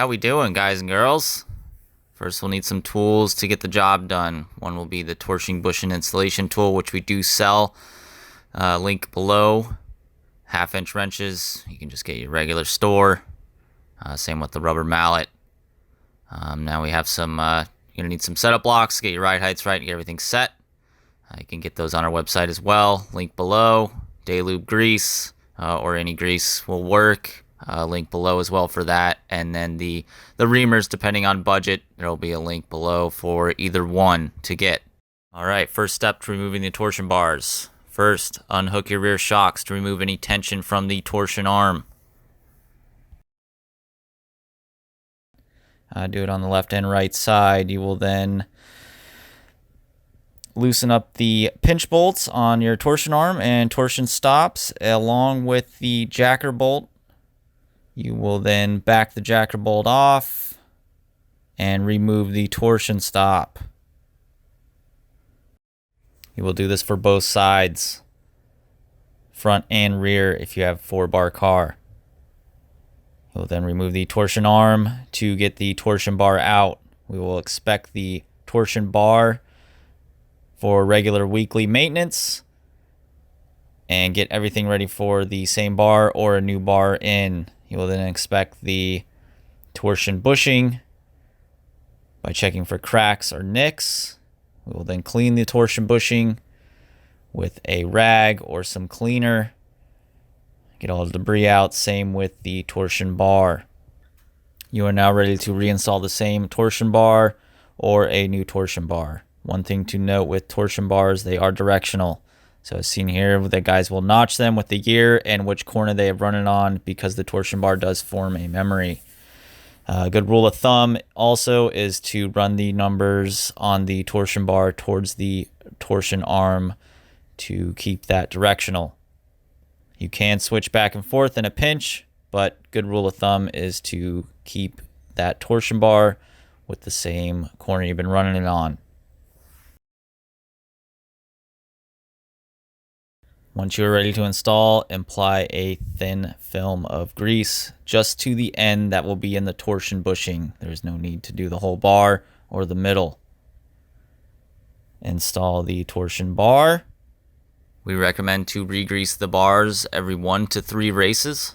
how we doing, guys and girls? First, we'll need some tools to get the job done. One will be the Torsion Bushing installation tool, which we do sell. Link below. 1/2-inch wrenches. You can just get your regular store. Same with the rubber mallet. Now we have some, you're going to need some setup blocks to get your ride heights right and get everything set. You can get those on our website as well. Link below. Day lube grease, or any grease will work. Link below as well for that. And then the reamers, depending on budget, there will be a link below for either one to get. Alright, first step to removing the torsion bars. First, unhook your rear shocks to remove any tension from the torsion arm. Do it on the left and right side. You will then loosen up the pinch bolts on your torsion arm and torsion stops along with the jacker bolt. You will then back the jacker bolt off and remove the torsion stop. You will do this for both sides, front and rear, if you have a 4-bar car. You will then remove the torsion arm to get the torsion bar out. We will expect the torsion bar for regular weekly maintenance and get everything ready for the same bar or a new bar in. You will then inspect the torsion bushing by checking for cracks or nicks. We will then clean the torsion bushing with a rag or some cleaner. Get all the debris out. Same with the torsion bar. You are now ready to reinstall the same torsion bar or a new torsion bar. One thing to note with torsion bars, they are directional. So as seen here, the guys will notch them with the year and which corner they have run it on, because the torsion bar does form a memory. A good rule of thumb also is to run the numbers on the torsion bar towards the torsion arm to keep that directional. You can switch back and forth in a pinch, but good rule of thumb is to keep that torsion bar with the same corner you've been running it on. Once you're ready to install, apply a thin film of grease just to the end that will be in the torsion bushing. There's no need to do the whole bar or the middle. Install the torsion bar. We recommend to re-grease the bars every 1 to 3 races.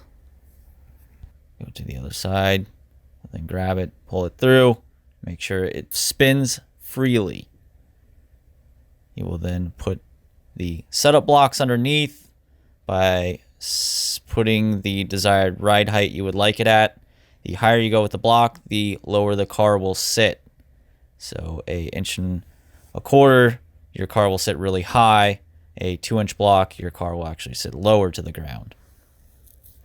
Go to the other side, then grab it, pull it through, make sure it spins freely. You will then put the setup blocks underneath by putting the desired ride height you would like it at. The higher you go with the block, the lower the car will sit. So 1.25 inches, your car will sit really high. A 2-inch block, your car will actually sit lower to the ground.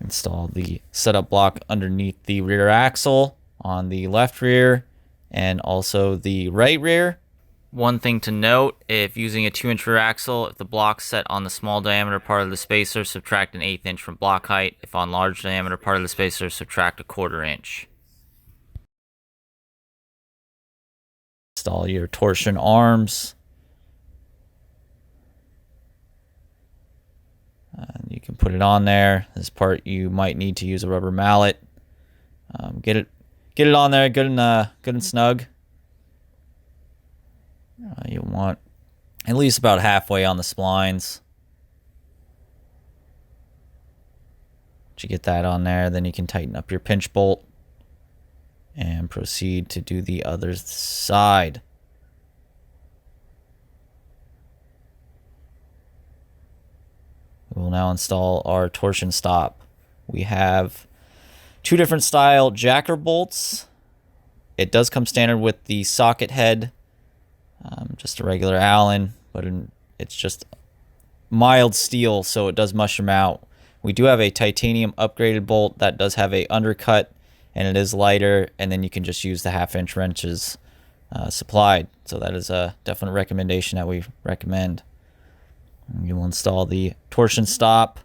Install the setup block underneath the rear axle on the left rear and also the right rear. One thing to note, if using a 2-inch rear axle, if the block's set on the small diameter part of the spacer, subtract an 1/8 inch from block height. If on large diameter part of the spacer, subtract a 1/4 inch. Install your torsion arms. You can put it on there. This part you might need to use a rubber mallet. Get it on there, good and snug. You want at least about halfway on the splines. Once you get that on there, then you can tighten up your pinch bolt and proceed to do the other side. We will now install our torsion stop. We have 2 different style jacker bolts. It does come standard with the socket head. Just a regular Allen, but it's just mild steel, so it does mushroom out. We do have a titanium upgraded bolt that does have a undercut, and it is lighter, and then you can just use the 1/2-inch wrenches supplied. So that is a definite recommendation that we recommend. You will install the torsion stop.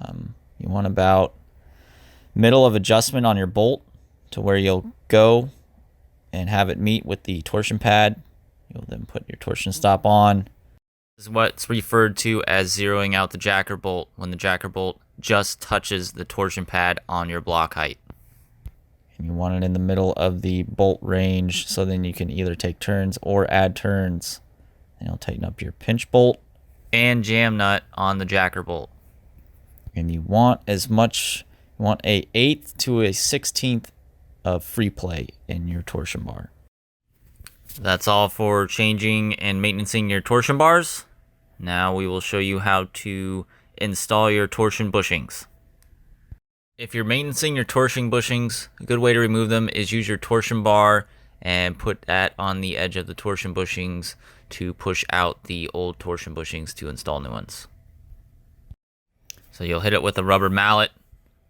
You want about middle of adjustment on your bolt to where you'll go and have it meet with the torsion pad. You'll then put your torsion stop on. This is what's referred to as zeroing out the jacker bolt, when the jacker bolt just touches the torsion pad on your block height. And you want it in the middle of the bolt range, so then you can either take turns or add turns. And you'll tighten up your pinch bolt and jam nut on the jacker bolt. And you want as much, you want a 1/8 to a 1/16 of free play in your torsion bar. That's all for changing and maintaining your torsion bars. Now we will show you how to install your torsion bushings. If you're maintaining your torsion bushings, a good way to remove them is use your torsion bar and put that on the edge of the torsion bushings to push out the old torsion bushings to install new ones. So you'll hit it with a rubber mallet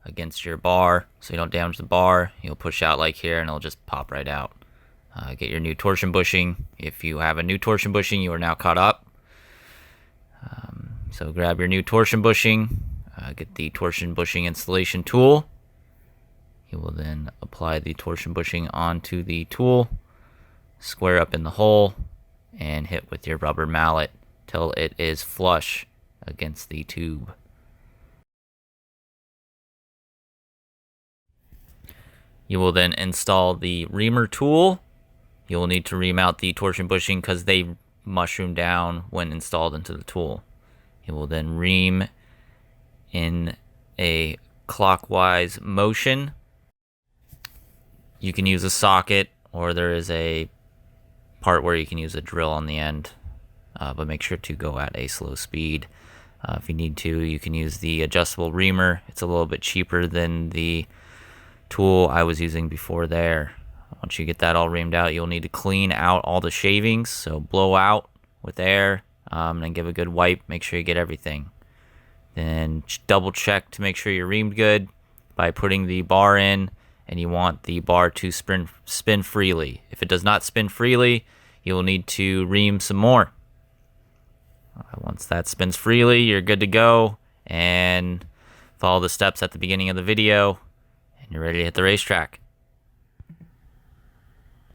against your bar so you don't damage the bar. You'll push out like here and it'll just pop right out. Get your new torsion bushing. If you have a new torsion bushing, you are now caught up. So grab your new torsion bushing, get the torsion bushing installation tool. You will then apply the torsion bushing onto the tool, square up in the hole, and hit with your rubber mallet till it is flush against the tube. You will then install the Reamer tool. You will need to remount the torsion bushing because they mushroom down when installed into the tool. You will then ream in a clockwise motion. You can use a socket, or there is a part where you can use a drill on the end, but make sure to go at a slow speed. If you need to, you can use the adjustable reamer. It's a little bit cheaper than the tool I was using before there. Once you get that all reamed out, you'll need to clean out all the shavings, so blow out with air, and give a good wipe. Make sure you get everything. Then double check to make sure you're reamed good by putting the bar in, and you want the bar to spin freely. If it does not spin freely, you will need to ream some more. Once that spins freely, you're good to go, and follow the steps at the beginning of the video, and you're ready to hit the racetrack.